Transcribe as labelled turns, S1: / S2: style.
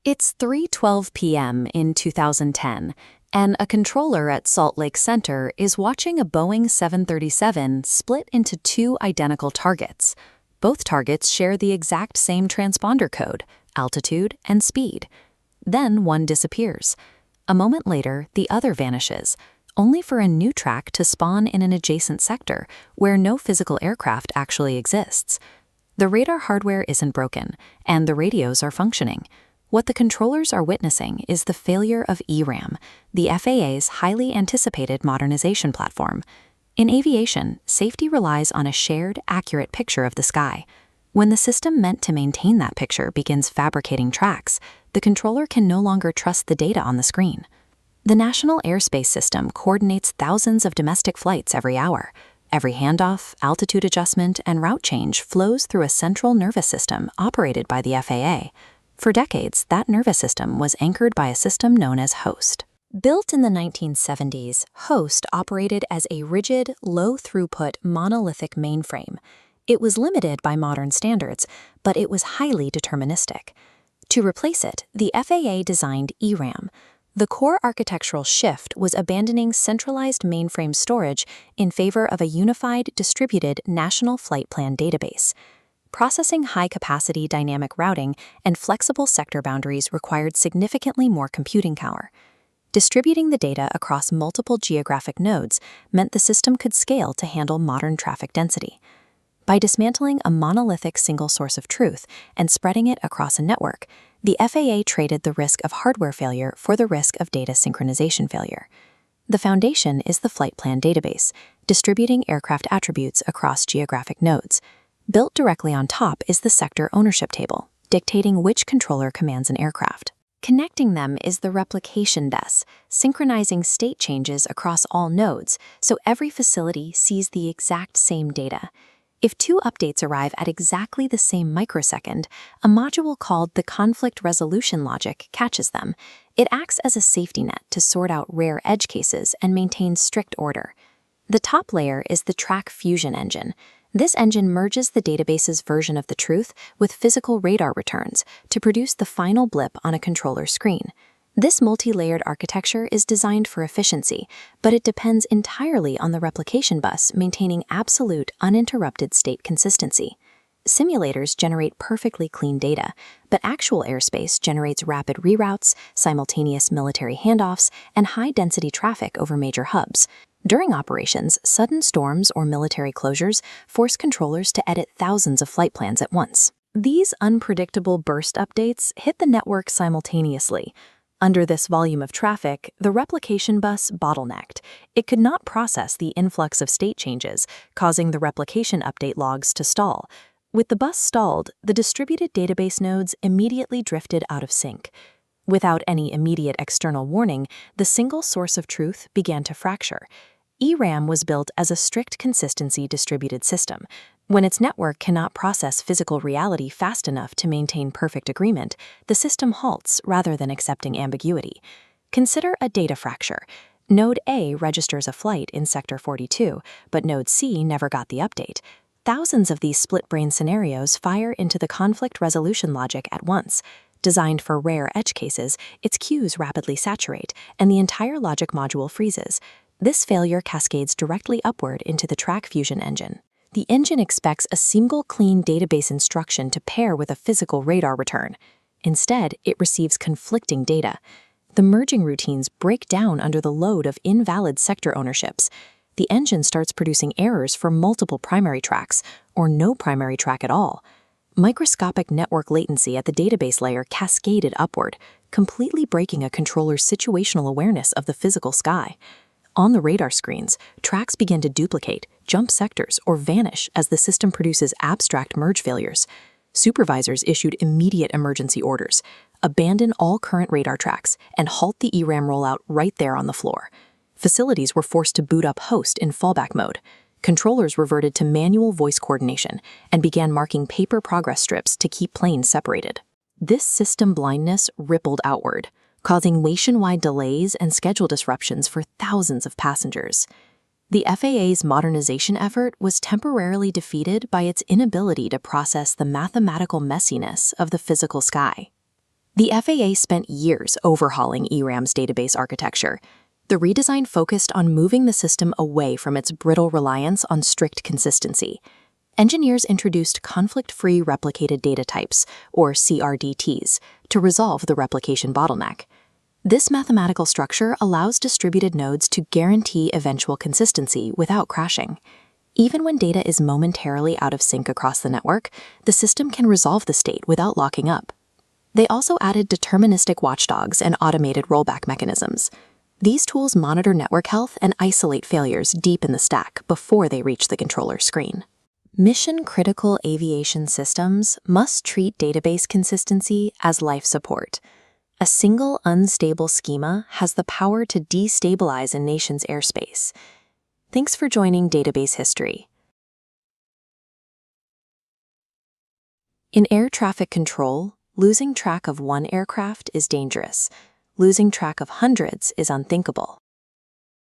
S1: It's 3:12 p.m. in 2010, and a controller at Salt Lake Center is watching a Boeing 737 split into two identical targets. Both targets share the exact same transponder code, altitude and speed. Then one disappears. A moment later, the other vanishes, only for a new track to spawn in an adjacent sector where no physical aircraft actually exists. The radar hardware isn't broken, and the radios are functioning. What the controllers are witnessing is the failure of ERAM, the FAA's highly anticipated modernization platform. In aviation, safety relies on a shared, accurate picture of the sky. When the system meant to maintain that picture begins fabricating tracks, the controller can no longer trust the data on the screen. The National Airspace System coordinates thousands of domestic flights every hour. Every handoff, altitude adjustment, and route change flows through a central nervous system operated by the FAA. For decades, that nervous system was anchored by a system known as HOST. Built in the 1970s, HOST operated as a rigid, low-throughput, monolithic mainframe. It was limited by modern standards, but it was highly deterministic. To replace it, the FAA designed ERAM. The core architectural shift was abandoning centralized mainframe storage in favor of a unified, distributed National Flight Plan database. Processing high-capacity dynamic routing and flexible sector boundaries required significantly more computing power. Distributing the data across multiple geographic nodes meant the system could scale to handle modern traffic density. By dismantling a monolithic single source of truth and spreading it across a network, the FAA traded the risk of hardware failure for the risk of data synchronization failure. The foundation is the Flight Plan database, distributing aircraft attributes across geographic nodes. Built directly on top is the sector ownership table, dictating which controller commands an aircraft. Connecting them is the replication bus, synchronizing state changes across all nodes so every facility sees the exact same data. If two updates arrive at exactly the same microsecond, a module called the conflict resolution logic catches them. It acts as a safety net to sort out rare edge cases and maintain strict order. The top layer is the track fusion engine. This engine merges the database's version of the truth with physical radar returns to produce the final blip on a controller screen. This multi-layered architecture is designed for efficiency, but it depends entirely on the replication bus maintaining absolute, uninterrupted state consistency. Simulators generate perfectly clean data, but actual airspace generates rapid reroutes, simultaneous military handoffs, and high-density traffic over major hubs. During operations, sudden storms or military closures force controllers to edit thousands of flight plans at once. These unpredictable burst updates hit the network simultaneously. Under this volume of traffic, the replication bus bottlenecked. It could not process the influx of state changes, causing the replication update logs to stall. With the bus stalled, the distributed database nodes immediately drifted out of sync. Without any immediate external warning, the single source of truth began to fracture. ERAM was built as a strict consistency distributed system. When its network cannot process physical reality fast enough to maintain perfect agreement, the system halts rather than accepting ambiguity. Consider a data fracture. Node A registers a flight in Sector 42, but Node C never got the update. Thousands of these split-brain scenarios fire into the conflict resolution logic at once. Designed for rare edge cases, its queues rapidly saturate, and the entire logic module freezes. This failure cascades directly upward into the track fusion engine. The engine expects a single clean database instruction to pair with a physical radar return. Instead, it receives conflicting data. The merging routines break down under the load of invalid sector ownerships. The engine starts producing errors for multiple primary tracks, or no primary track at all. Microscopic network latency at the database layer cascaded upward, completely breaking a controller's situational awareness of the physical sky. On the radar screens, tracks begin to duplicate, jump sectors, or vanish as the system produces abstract merge failures. Supervisors issued immediate emergency orders: abandon all current radar tracks and halt the ERAM rollout right there on the floor. Facilities were forced to boot up HOST in fallback mode. Controllers reverted to manual voice coordination and began marking paper progress strips to keep planes separated. This system blindness rippled outward, causing nationwide delays and schedule disruptions for thousands of passengers. The FAA's modernization effort was temporarily defeated by its inability to process the mathematical messiness of the physical sky. The FAA spent years overhauling ERAM's database architecture. The redesign focused on moving the system away from its brittle reliance on strict consistency. Engineers introduced conflict-free replicated data types, or CRDTs, to resolve the replication bottleneck. This mathematical structure allows distributed nodes to guarantee eventual consistency without crashing. Even when data is momentarily out of sync across the network, the system can resolve the state without locking up. They also added deterministic watchdogs and automated rollback mechanisms. These tools monitor network health and isolate failures deep in the stack before they reach the controller screen. Mission-critical aviation systems must treat database consistency as life support. A single unstable schema has the power to destabilize a nation's airspace. Thanks for joining Database History. In air traffic control, losing track of one aircraft is dangerous. Losing track of hundreds is unthinkable.